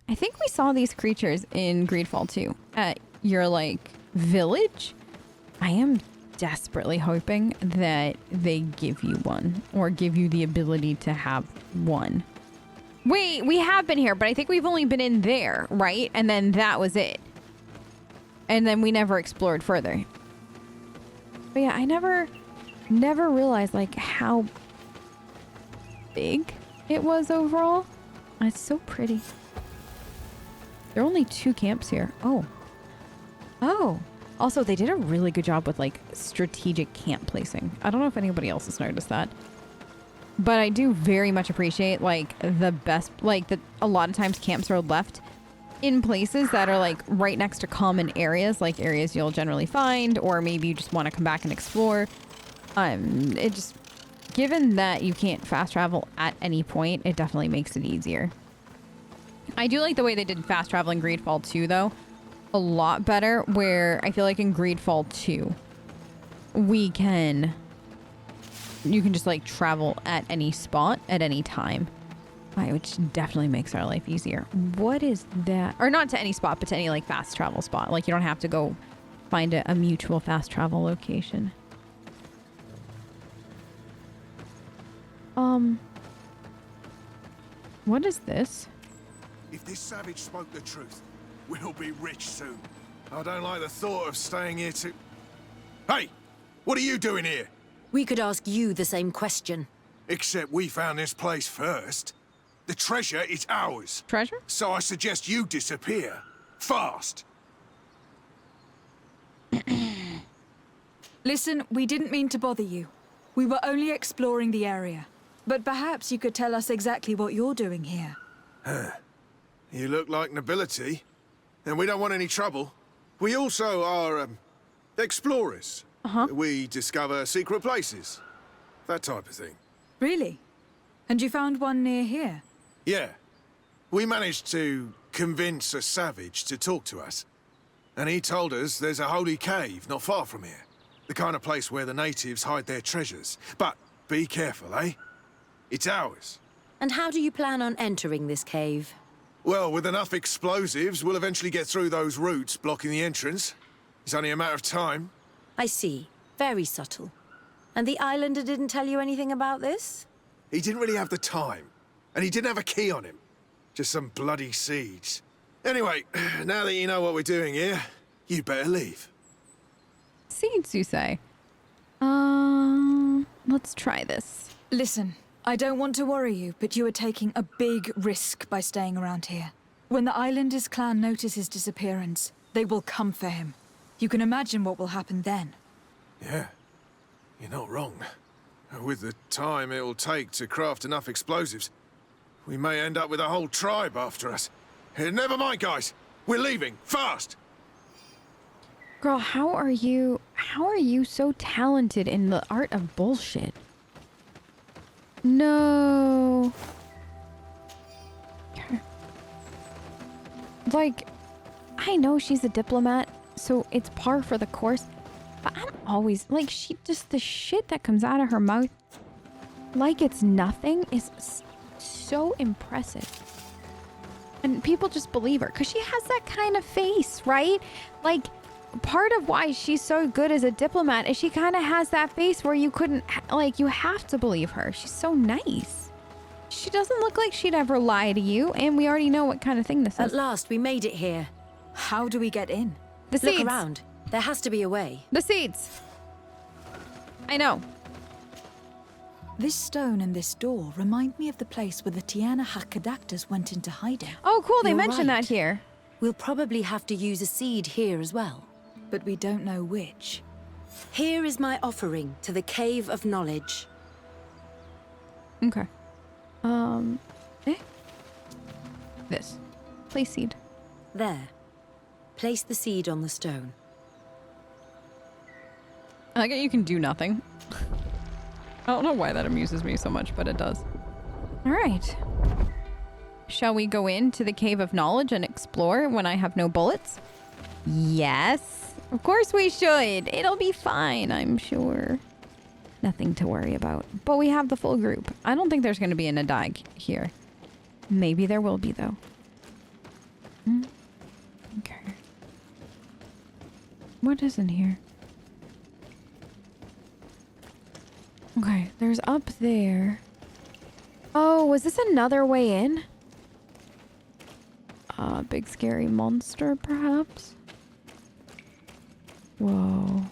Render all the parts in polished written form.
I think we saw these creatures in GreedFall too. At your, like, village. I am desperately hoping that they give you one. Or give you the ability to have one. Wait, we have been here, but I think we've only been in there, right? And then that was it. And then we never explored further. But yeah, I never realized, like, how big it was overall. And it's so pretty. There are only 2 camps here. Oh. Oh. Also, they did a really good job with, like, strategic camp placing. I don't know if anybody else has noticed that. But I do very much appreciate, like, the best, like, a lot of times camps are left in places that are, like, right next to common areas, like areas you'll generally find, or maybe you just want to come back and explore. It just, given that you can't fast travel at any point, it definitely makes it easier. I do like the way they did fast travel in GreedFall 2, though. A lot better, where I feel like in GreedFall 2, you can just, like, travel at any spot at any time. Which definitely makes our life easier. What is that? Or not to any spot, but to any, like, fast travel spot. Like, you don't have to go find a mutual fast travel location. What is this? If this savage spoke the truth, we'll be rich soon. I don't like the thought of staying here to... Hey! What are you doing here? We could ask you the same question. Except we found this place first. The treasure is ours. Treasure? So I suggest you disappear. Fast. Listen, we didn't mean to bother you. We were only exploring the area. But perhaps you could tell us exactly what you're doing here. You look like nobility, and we don't want any trouble. We also are, explorers. Uh-huh. We discover secret places. That type of thing. Really? And you found one near here? Yeah. We managed to convince a savage to talk to us. And he told us there's a holy cave not far from here. The kind of place where the natives hide their treasures. But be careful, eh? It's ours. And how do you plan on entering this cave? Well, with enough explosives, we'll eventually get through those roots blocking the entrance. It's only a matter of time. I see. Very subtle. And the islander didn't tell you anything about this? He didn't really have the time. And he didn't have a key on him. Just some bloody seeds. Anyway, now that you know what we're doing here, you'd better leave. Seeds, you say? Let's try this. Listen, I don't want to worry you, but you are taking a big risk by staying around here. When the Islanders clan notice his disappearance, they will come for him. You can imagine what will happen then. Yeah, you're not wrong. With the time it'll take to craft enough explosives, we may end up with a whole tribe after us. Never mind, guys. We're leaving, fast! Girl, how are you so talented in the art of bullshit? No. Like, I know she's a diplomat, so it's par for the course. But I'm always, like, the shit that comes out of her mouth, like it's nothing, is so impressive. And people just believe her, because she has that kind of face, right? Like, part of why she's so good as a diplomat is she kind of has that face where you couldn't, like, you have to believe her. She's so nice. She doesn't look like she'd ever lie to you, and we already know what kind of thing this is. At last, we made it here. How do we get in? The seeds. Look around. There has to be a way. The seeds. I know. This stone and this door remind me of the place where the Tiana Hakadactors went into hiding. Oh, cool. They You're mentioned right. that here. We'll probably have to use a seed here as well. But we don't know which. Here is my offering to the Cave of Knowledge. Okay. This. Place seed. There. Place the seed on the stone. I like it you can do nothing. I don't know why that amuses me so much, but it does. All right. Shall we go into the Cave of Knowledge and explore when I have no bullets? Yes. Of course we should. It'll be fine, I'm sure. Nothing to worry about. But we have the full group. I don't think there's going to be an Adag here. Maybe there will be, though. Okay. What is in here? Okay, there's up there. Oh, was this another way in? Big scary monster, perhaps? Whoa.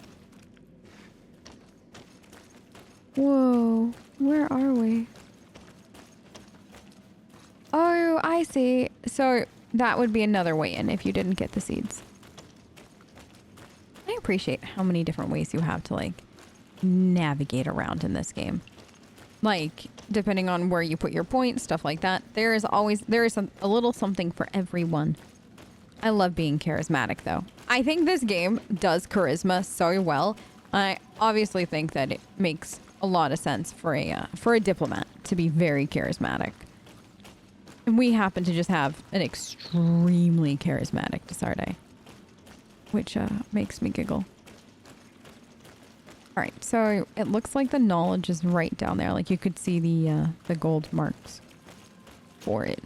Whoa. Where are we? Oh, I see. So that would be another way in if you didn't get the seeds. I appreciate how many different ways you have to, like, navigate around in this game. Like, depending on where you put your points, stuff like that. There is a little something for everyone. I love being charismatic, though. I think this game does charisma so well. I obviously think that it makes a lot of sense for a diplomat to be very charismatic. And we happen to just have an extremely charismatic Sardet, which makes me giggle. All right, so it looks like the knowledge is right down there. Like you could see the gold marks for it.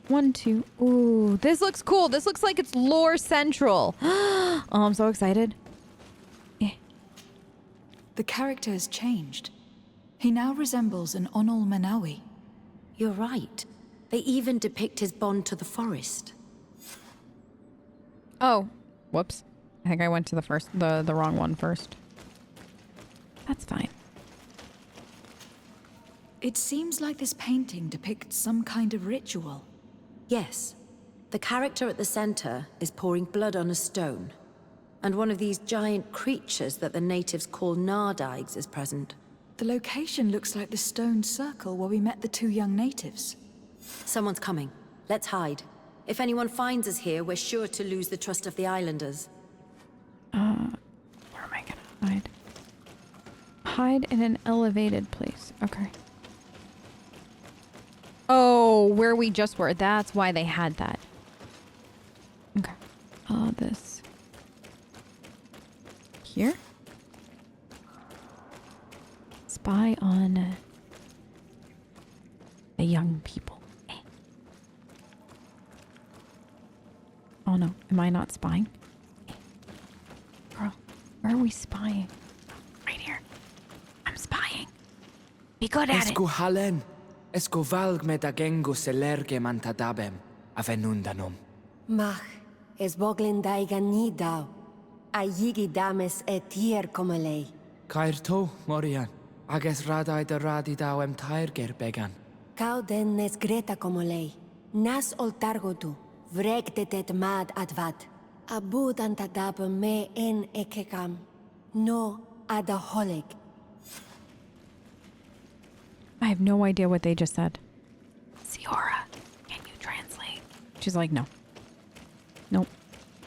1, 2. Ooh, this looks cool. This looks like it's lore central. Oh, I'm so excited. The character has changed. He now resembles an Onul Manawi. You're right. They even depict his bond to the forest. Oh, whoops. I think I went to the wrong one first. That's fine. It seems like this painting depicts some kind of ritual. Yes. The character at the center is pouring blood on a stone. And one of these giant creatures that the natives call Nardigs is present. The location looks like the stone circle where we met the 2 young natives. Someone's coming. Let's hide. If anyone finds us here, we're sure to lose the trust of the islanders. Where am I gonna hide? Hide in an elevated place. Okay. Oh, where we just were. That's why they had that. Okay. This. Here? Spy on the young people. Oh no, am I not spying? Girl, where are we spying? Right here. I'm spying. Be good at it. Esku halen, esku valg metagengu selerge mantadabem, avenundanum. Mach, es boglin daigan nidau. Ayigi dames etier como lei. Kair to, Morian, ages radai de radidauem tairger began. Cauden nes greta como lei. Nas oltargotu, vregtetet mad advat. Abud antadab me en ekekam. No adaholig. I have no idea what they just said. Siora, can you translate? She's like, no. Nope.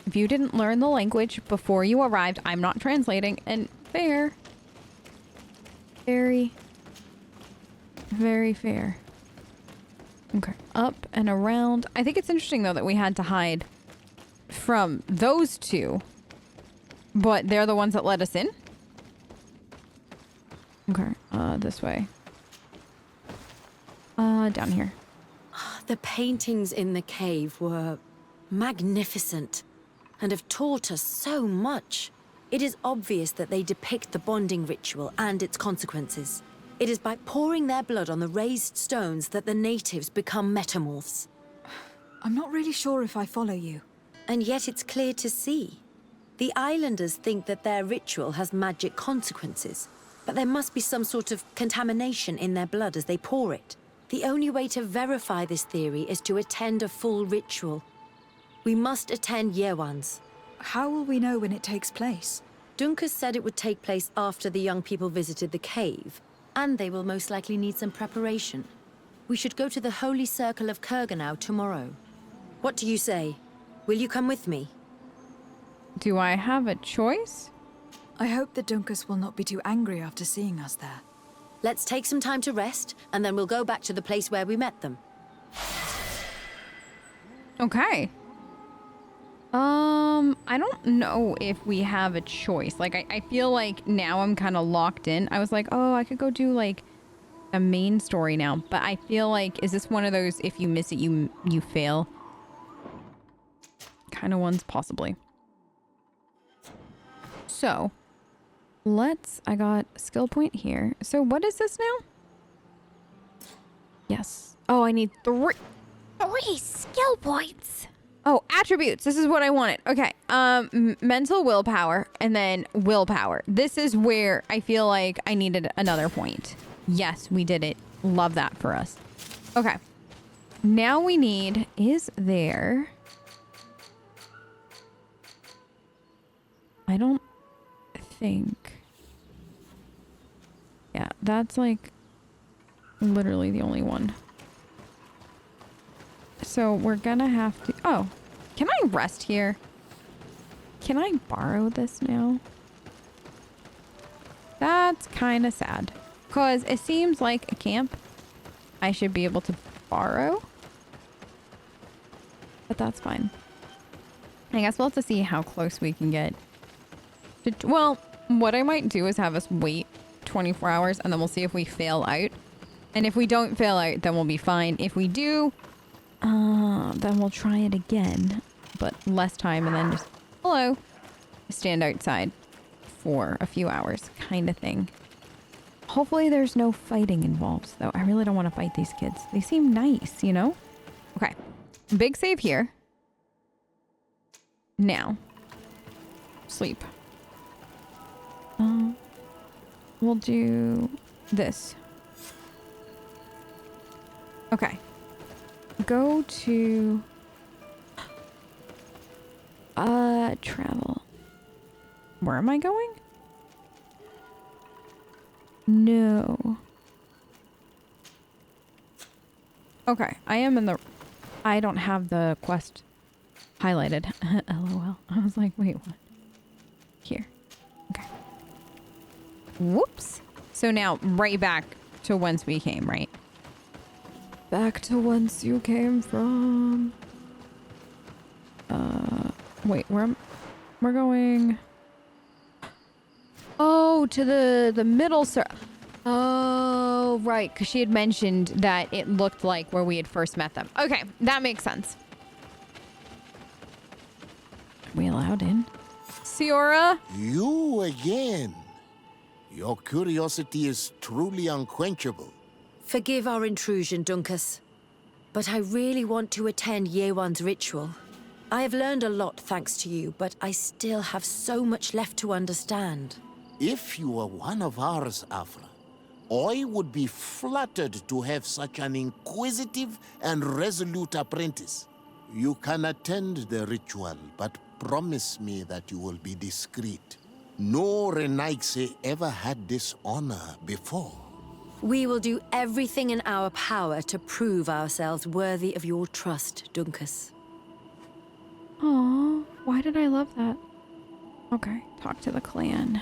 If you didn't learn the language before you arrived, I'm not translating. And fair. Very, very fair. Okay. Up and around. I think it's interesting, though, that we had to hide from those 2. But they're the ones that let us in? Okay. This way. Down here. The paintings in the cave were magnificent and have taught us so much. It is obvious that they depict the bonding ritual and its consequences. It is by pouring their blood on the raised stones that the natives become metamorphs. I'm not really sure if I follow you. And yet it's clear to see. The islanders think that their ritual has magic consequences, but there must be some sort of contamination in their blood as they pour it. The only way to verify this theory is to attend a full ritual. We must attend Yewan's. How will we know when it takes place? Dunkus said it would take place after the young people visited the cave, and they will most likely need some preparation. We should go to the Holy Circle of Kurganau tomorrow. What do you say? Will you come with me? Do I have a choice? I hope that Dunkus will not be too angry after seeing us there. Let's take some time to rest, and then we'll go back to the place where we met them. Okay. I don't know if we have a choice. Like, I feel like now I'm kind of locked in. I was like, oh, I could go do, like, a main story now. But I feel like, is this one of those, if you miss it, you fail? kind of ones possibly. So, I got a skill point here. So what is this now? Yes. Oh, I need 3 skill points. Oh, attributes. This is what I wanted. Okay. Mental willpower and then willpower. This is where I feel like I needed another point. Yes, we did it. Love that for us. Okay. Now we need, is there... I don't think... Yeah, that's like literally the only one. So we're gonna have to... Oh, can I rest here? Can I borrow this now? That's kind of sad. Because it seems like a camp I should be able to borrow. But that's fine. I guess we'll have to see how close we can get. Well, what I might do is have us wait 24 hours and then we'll see if we fail out. And if we don't fail out, then we'll be fine. If we do, then we'll try it again. But less time and then just, hello, stand outside for a few hours kind of thing. Hopefully there's no fighting involved, though. I really don't want to fight these kids. They seem nice, you know? Okay. Big save here. Now. Sleep. We'll do this. Okay. Go to... travel. Where am I going? No. Okay, I am in the... I don't have the quest highlighted. LOL. I was like, wait, what? Here. Okay. Whoops. So now, right back to whence we came, right? Back to whence you came from. Wait, we're going... Oh, to the middle, sir. Oh, right. Because she had mentioned that it looked like where we had first met them. Okay, that makes sense. Are we allowed in? Siora? You again. Your curiosity is truly unquenchable. Forgive our intrusion, Dunkus. But I really want to attend Yewan's ritual. I have learned a lot thanks to you, but I still have so much left to understand. If you were one of ours, Afra, I would be flattered to have such an inquisitive and resolute apprentice. You can attend the ritual, but promise me that you will be discreet. No Renaigse ever had this honor before. We will do everything in our power to prove ourselves worthy of your trust, Dunkus. Aw, why did I love that? Okay, talk to the clan.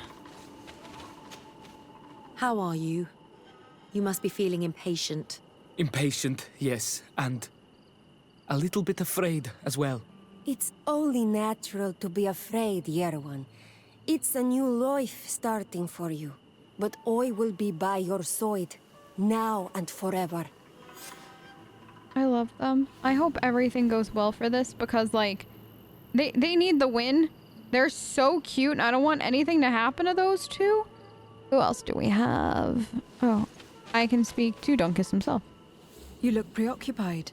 How are you? You must be feeling impatient. Impatient, yes, and a little bit afraid as well. It's only natural to be afraid, Yerwan. It's a new life starting for you. But I will be by your side, now and forever. I love them. I hope everything goes well for this because, like, they need the win. They're so cute and I don't want anything to happen to those two. Who else do we have? Oh, I can speak to Dunkus himself. You look preoccupied.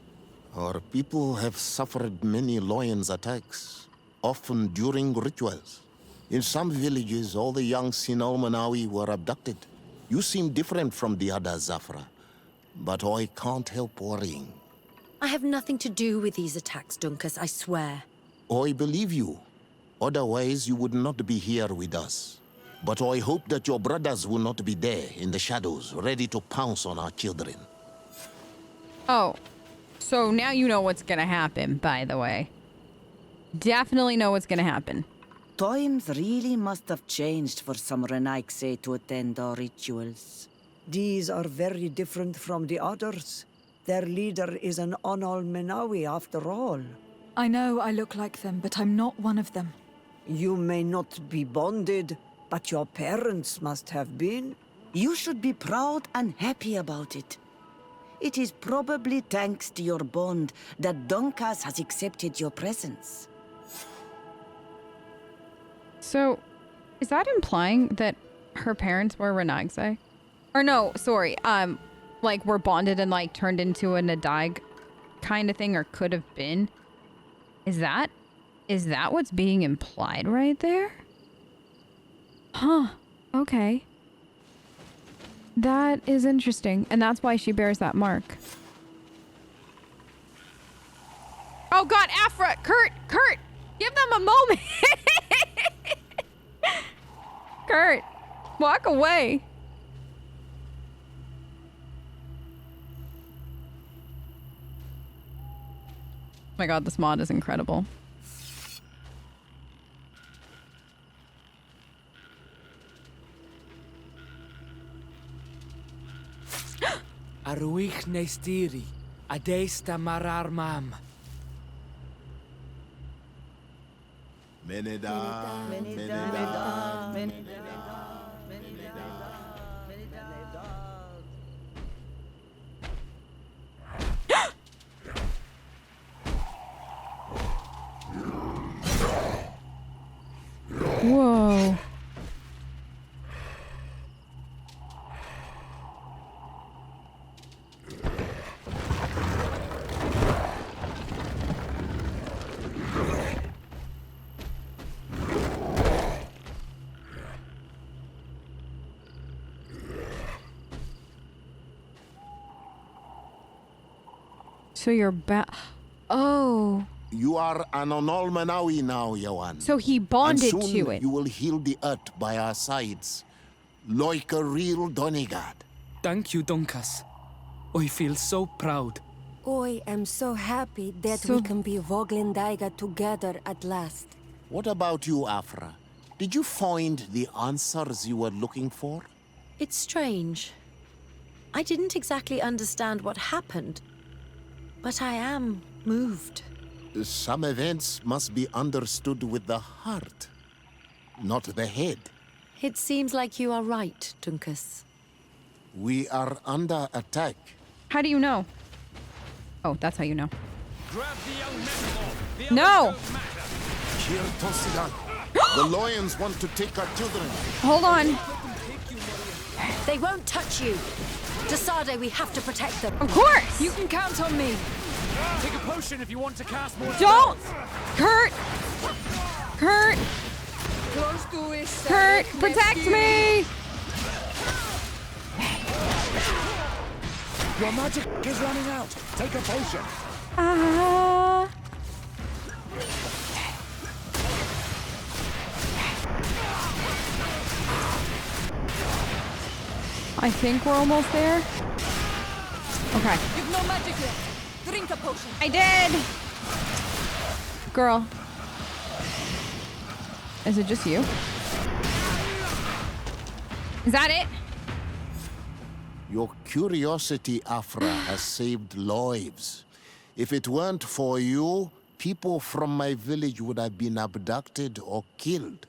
Our people have suffered many lions attacks, often during rituals. In some villages, all the young Sinalmanawi were abducted. You seem different from the other Zafra, but I can't help worrying. I have nothing to do with these attacks, Dunkus, I swear. I believe you. Otherwise, you would not be here with us. But I hope that your brothers will not be there in the shadows, ready to pounce on our children. Oh, so now you know what's gonna happen, by the way. Definitely know what's gonna happen. Times really must have changed for some Renaigse to attend our rituals. These are very different from the others. Their leader is an Onal Menawi after all. I know I look like them, but I'm not one of them. You may not be bonded, but your parents must have been. You should be proud and happy about it. It is probably thanks to your bond that Dunkas has accepted your presence. So, is that implying that her parents were Renagse? Or no, sorry, like were bonded and like turned into a Nadag kind of thing, or could have been? Is that what's being implied right there? Huh. Okay. That is interesting, and that's why she bears that mark. Oh God, Afra! Kurt! Give them a moment! Kurt! Walk away! Oh my God, this mod is incredible. Aruich nestiri, adesta marar mam. Meneda, Meneda. Whoa. So you're back. Oh. You are an Onolmenawi now, Yawan. So he bonded and soon to it. You will heal the earth by our sides, like a real Donegard. Thank you, Dunkas. I feel so proud. I am so happy that we can be Voglendaiga together at last. What about you, Afra? Did you find the answers you were looking for? It's strange. I didn't exactly understand what happened, but I am moved. Some events must be understood with the heart, not the head. It seems like you are right, Dunkas. We are under attack. How do you know? Oh, that's how you know. Grab the young men, the no! The lions want to take our children. Hold on. They won't touch you. To Sardet, we have to protect them. Of course! You can count on me. Take a potion if you want to cast more. Don't! Kurt! Kurt! Kurt, protect me! Your magic is running out. Take a potion. I think we're almost there. Okay. You've no magic left. Drink a potion. I did! Girl. Is it just you? Is that it? Your curiosity, Afra, has saved lives. If it weren't for you, people from my village would have been abducted or killed.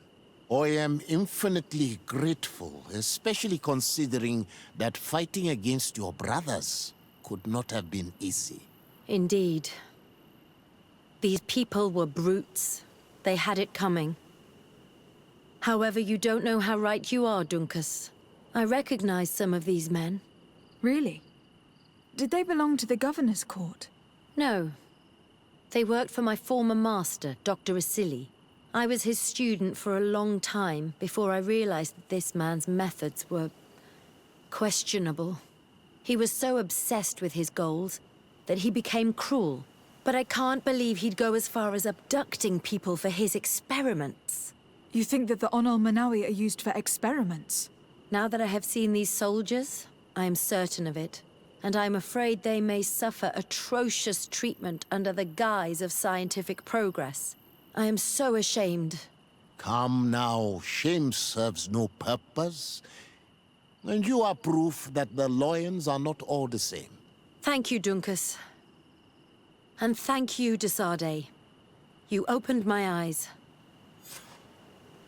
I am infinitely grateful, especially considering that fighting against your brothers could not have been easy. Indeed. These people were brutes. They had it coming. However, you don't know how right you are, Dunkas. I recognize some of these men. Really? Did they belong to the governor's court? No. They worked for my former master, Dr. Asili. I was his student for a long time before I realized that this man's methods were questionable. He was so obsessed with his goals that he became cruel. But I can't believe he'd go as far as abducting people for his experiments. You think that the Onol Manawi are used for experiments? Now that I have seen these soldiers, I am certain of it. And I'm afraid they may suffer atrocious treatment under the guise of scientific progress. I am so ashamed. Come now, shame serves no purpose. And you are proof that the lions are not all the same. Thank you, Dunkas. And thank you, de Sardet. You opened my eyes.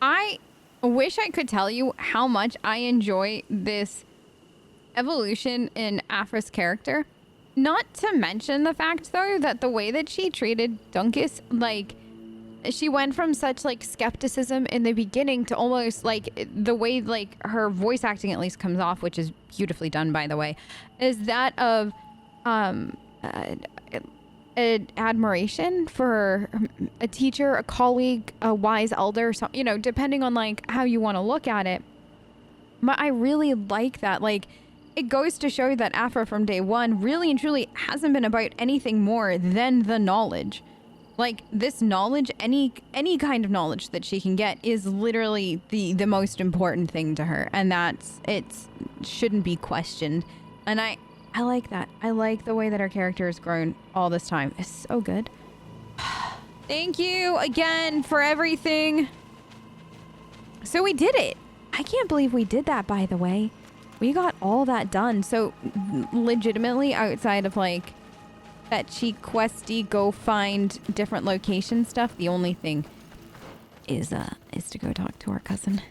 I wish I could tell you how much I enjoy this evolution in Afra's character. Not to mention the fact, though, that the way that she treated Dunkas, like, she went from such like skepticism in the beginning to almost like the way like her voice acting at least comes off, which is beautifully done by the way, is that of admiration for a teacher, a colleague, a wise elder, so, you know, depending on like how you want to look at it. But I really like that. Like, it goes to show that Afra from day one really and truly hasn't been about anything more than the knowledge. Like, this knowledge, any kind of knowledge that she can get is literally the most important thing to her. And it shouldn't be questioned. And I like that. I like the way that our character has grown all this time. It's so good. Thank you again for everything. So we did it. I can't believe we did that, by the way. We got all that done. So legitimately outside of like that cheat questy go find different location stuff, the only thing is to go talk to our cousin.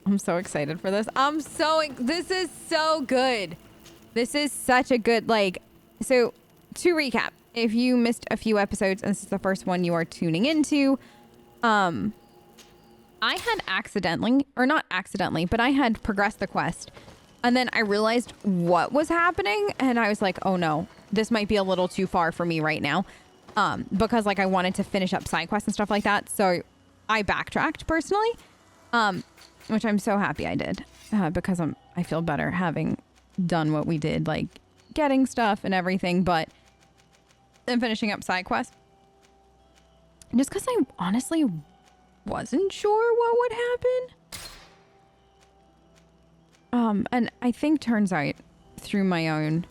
I'm so excited for this. This is so good. This is such a good, like, so to recap, if you missed a few episodes and this is the first one you are tuning into, I had accidentally, or not accidentally, but I had progressed the quest. And then I realized what was happening and I was like, oh no, this might be a little too far for me right now. Because like I wanted to finish up side quests and stuff like that. So I backtracked personally, which I'm so happy I did, because I feel better having done what we did, like getting stuff and everything, but then finishing up side quests. Just because I honestly wasn't sure what would happen. And I think turns out through my own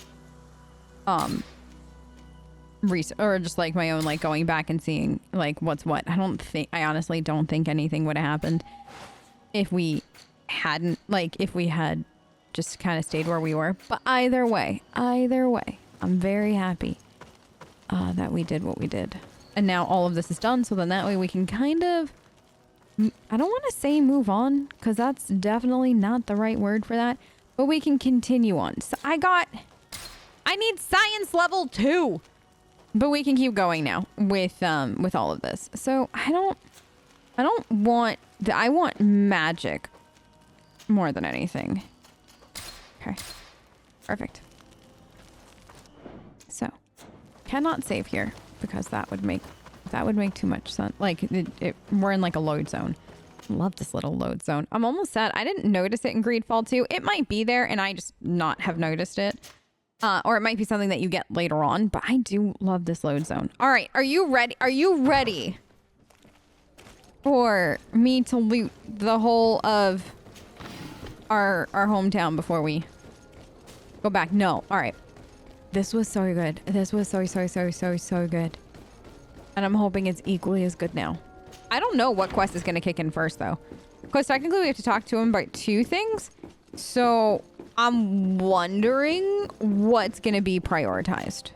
or just like my own like going back and seeing like what's what. I honestly don't think anything would have happened if we had just kind of stayed where we were. But either way, I'm very happy that we did what we did. And now all of this is done, so then that way we can kind of, I don't want to say move on, because that's definitely not the right word for that, but we can continue on. So I need science level 2, but we can keep going now with all of this. So I want magic more than anything. Okay, perfect. So cannot save here because that would make too much sense. Like we're in like a load zone. Love this little load zone. I'm almost sad I didn't notice it in GreedFall 2. It might be there and I just not have noticed it. Or it might be something that you get later on, but I do love this load zone. All right, are you ready? Are you ready for me to loot the whole of our hometown before we go back? No. All right. This was so good. This was so good. And I'm hoping it's equally as good now. I don't know what quest is going to kick in first, though. Because technically we have to talk to him about 2 things. So I'm wondering what's going to be prioritized.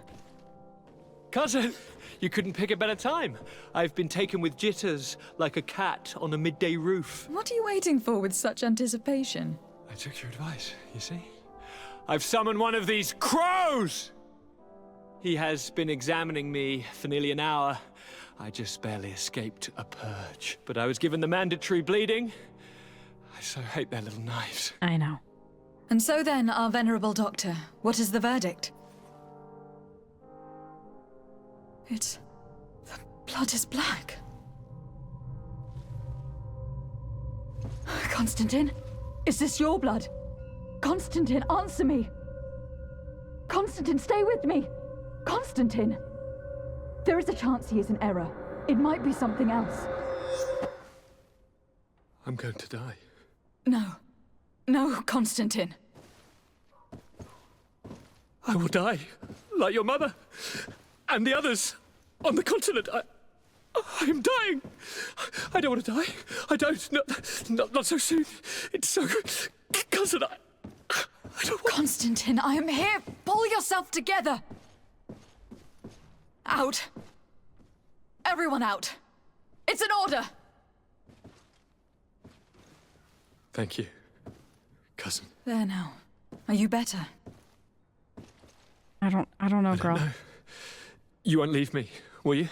Cousin, you couldn't pick a better time. I've been taken with jitters like a cat on a midday roof. What are you waiting for with such anticipation? I took your advice, you see? I've summoned one of these crows! He has been examining me for nearly an hour. I just barely escaped a purge. But I was given the mandatory bleeding. I so hate their little knives. I know. And so then, our venerable doctor, what is the verdict? The blood is black. Constantine, is this your blood? Constantine, answer me! Constantine, stay with me! Constantine! There is a chance he is in error. It might be something else. I'm going to die. No, Constantine. I will die, like your mother, and the others on the continent. I am dying. I don't want to die. I don't. Not so soon. It's so good. Cousin, I don't want... Constantine, I am here. Pull yourself together. Out. Everyone out. It's an order. Thank you, cousin. There now. Are you better? I don't know, girl. No. You won't leave me, will you?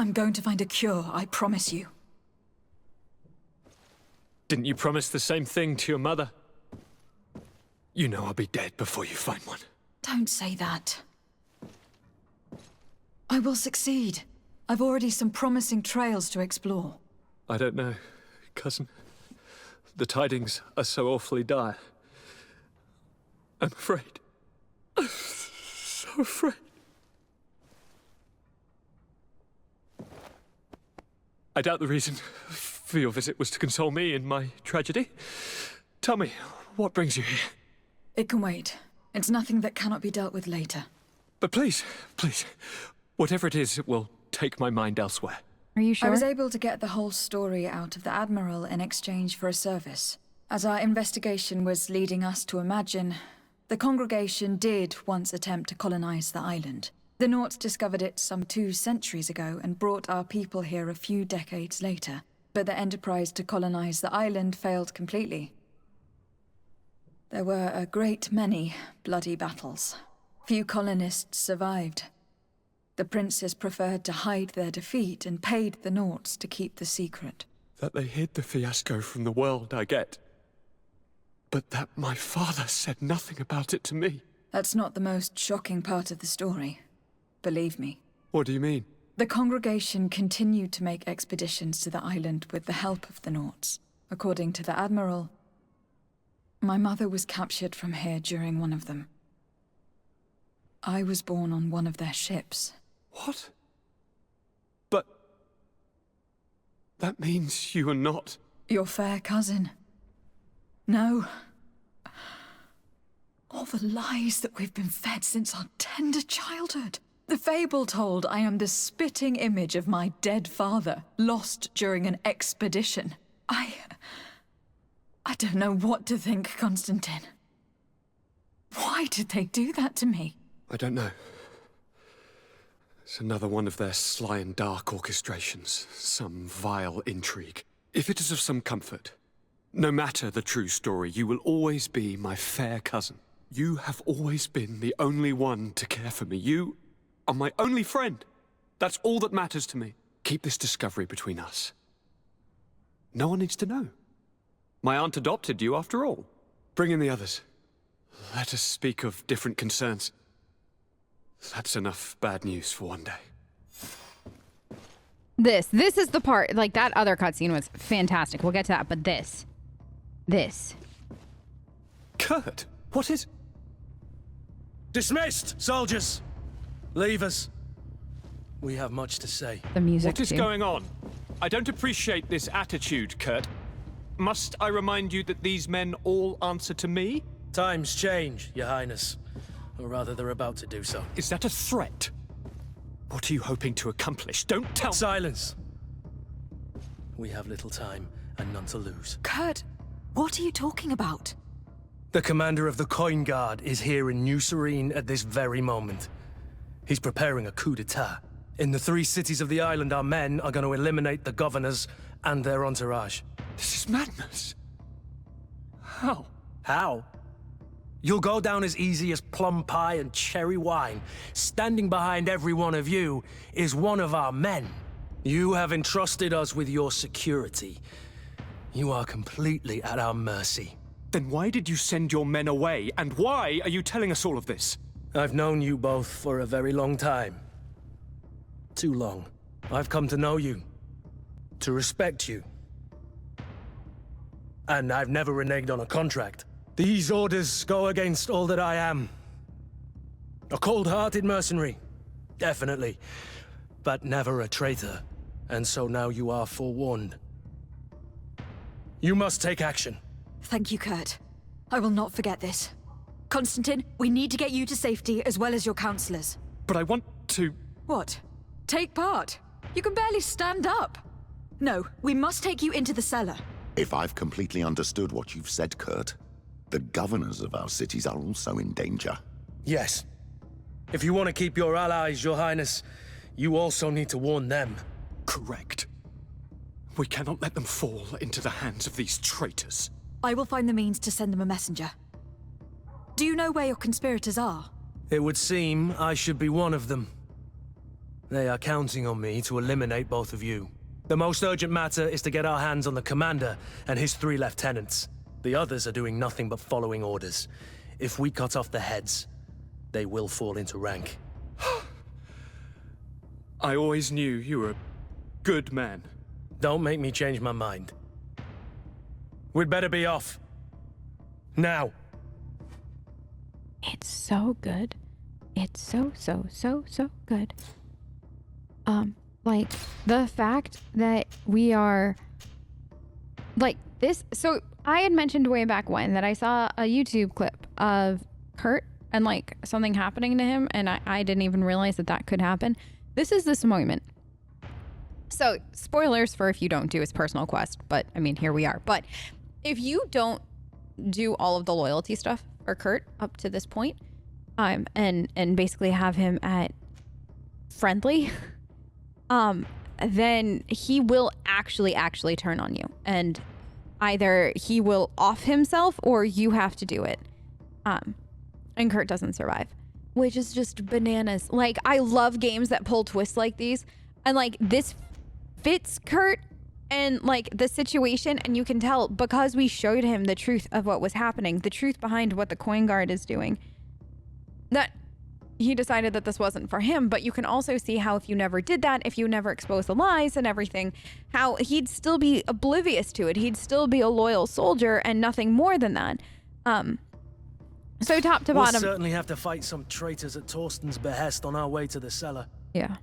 I'm going to find a cure, I promise you. Didn't you promise the same thing to your mother? You know I'll be dead before you find one. Don't say that. I will succeed. I've already some promising trails to explore. I don't know, cousin. The tidings are so awfully dire. I'm afraid. I'm so afraid. I doubt the reason for your visit was to console me in my tragedy. Tell me, what brings you here? It can wait. It's nothing that cannot be dealt with later. But please, please, whatever it is, it will take my mind elsewhere. Are you sure? I was able to get the whole story out of the Admiral in exchange for a service. As our investigation was leading us to imagine, the congregation did once attempt to colonize the island. The Nauts discovered it some 2 centuries ago and brought our people here a few decades later. But the enterprise to colonize the island failed completely. There were a great many bloody battles. Few colonists survived. The princes preferred to hide their defeat and paid the Nauts to keep the secret. That they hid the fiasco from the world, I get. But that my father said nothing about it to me. That's not the most shocking part of the story. Believe me. What do you mean? The congregation continued to make expeditions to the island with the help of the Nauts. According to the Admiral, my mother was captured from here during one of them. I was born on one of their ships. What? But... that means you are not... Your fair cousin. No. All the lies that we've been fed since our tender childhood. The fable told I am the spitting image of my dead father, lost during an expedition. I don't know what to think, Constantine. Why did they do that to me? I don't know. It's another one of their sly and dark orchestrations. Some vile intrigue. If it is of some comfort, no matter the true story, you will always be my fair cousin. You have always been the only one to care for me. You are my only friend. That's all that matters to me. Keep this discovery between us. No one needs to know. My aunt adopted you after all. Bring in the others. Let us speak of different concerns. That's enough bad news for one day. This is the part, like that other cutscene was fantastic. We'll get to that, but this. Kurt, what is... Dismissed, soldiers! Leave us. We have much to say. The music, What is going on? I don't appreciate this attitude, Kurt. Must I remind you that these men all answer to me? Times change, Your Highness. Or rather, they're about to do so. Is that a threat? What are you hoping to accomplish? Don't tell... Silence! We have little time and none to lose. Kurt, what are you talking about? The commander of the Coin Guard is here in New Serene at this very moment. He's preparing a coup d'etat. In the 3 cities of the island, our men are going to eliminate the governors and their entourage. This is madness. How? How? You'll go down as easy as plum pie and cherry wine. Standing behind every one of you is one of our men. You have entrusted us with your security. You are completely at our mercy. Then why did you send your men away? And why are you telling us all of this? I've known you both for a very long time. Too long. I've come to know you. To respect you. And I've never reneged on a contract. These orders go against all that I am. A cold-hearted mercenary, definitely. But never a traitor. And so now you are forewarned. You must take action. Thank you, Kurt. I will not forget this. Constantine, we need to get you to safety as well as your counselors. But I want to... What? Take part? You can barely stand up. No, we must take you into the cellar. If I've completely understood what you've said, Kurt, the governors of our cities are also in danger. Yes. If you want to keep your allies, Your Highness, you also need to warn them. Correct. We cannot let them fall into the hands of these traitors. I will find the means to send them a messenger. Do you know where your conspirators are? It would seem I should be one of them. They are counting on me to eliminate both of you. The most urgent matter is to get our hands on the commander and his 3 lieutenants. The others are doing nothing but following orders. If we cut off the heads, they will fall into rank. I always knew you were a good man. Don't make me change my mind. We'd better be off. Now. It's so good. It's so good. Like, the fact that we are... Like, this... So, I had mentioned way back when that I saw a YouTube clip of Kurt and, like, something happening to him, and I didn't even realize that that could happen. This is this moment. So, spoilers for if you don't do his personal quest, but, I mean, here we are. But if you don't do all of the loyalty stuff for Kurt up to this point, and basically have him at friendly, then he will actually turn on you. And either he will off himself or you have to do it. And Kurt doesn't survive, which is just bananas. Like, I love games that pull twists like these. And like, this fits Kurt and like the situation, and you can tell because we showed him the truth of what was happening, the truth behind what the Coin Guard is doing, that he decided that this wasn't for him. But you can also see how if you never did that, if you never exposed the lies and everything, how he'd still be oblivious to it. He'd still be a loyal soldier and nothing more than that. So top to bottom... We'll certainly have to fight some traitors at Torsten's behest on our way to the cellar. Yeah.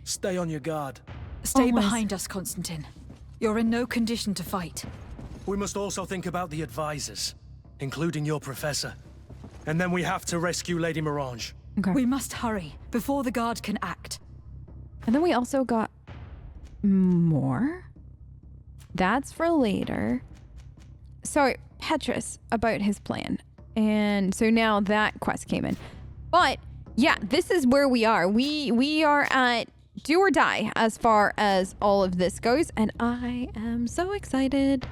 Stay on your guard. Stay behind us, Constantine. You're in no condition to fight. We must also think about the advisors, including your professor. And then we have to rescue Lady Mirange. Okay. We must hurry before the guard can act. And then we also got more. That's for later. So Petrus about his plan. And so now that quest came in. But yeah, this is where we are. We are at do or die as far as all of this goes. And I am so excited.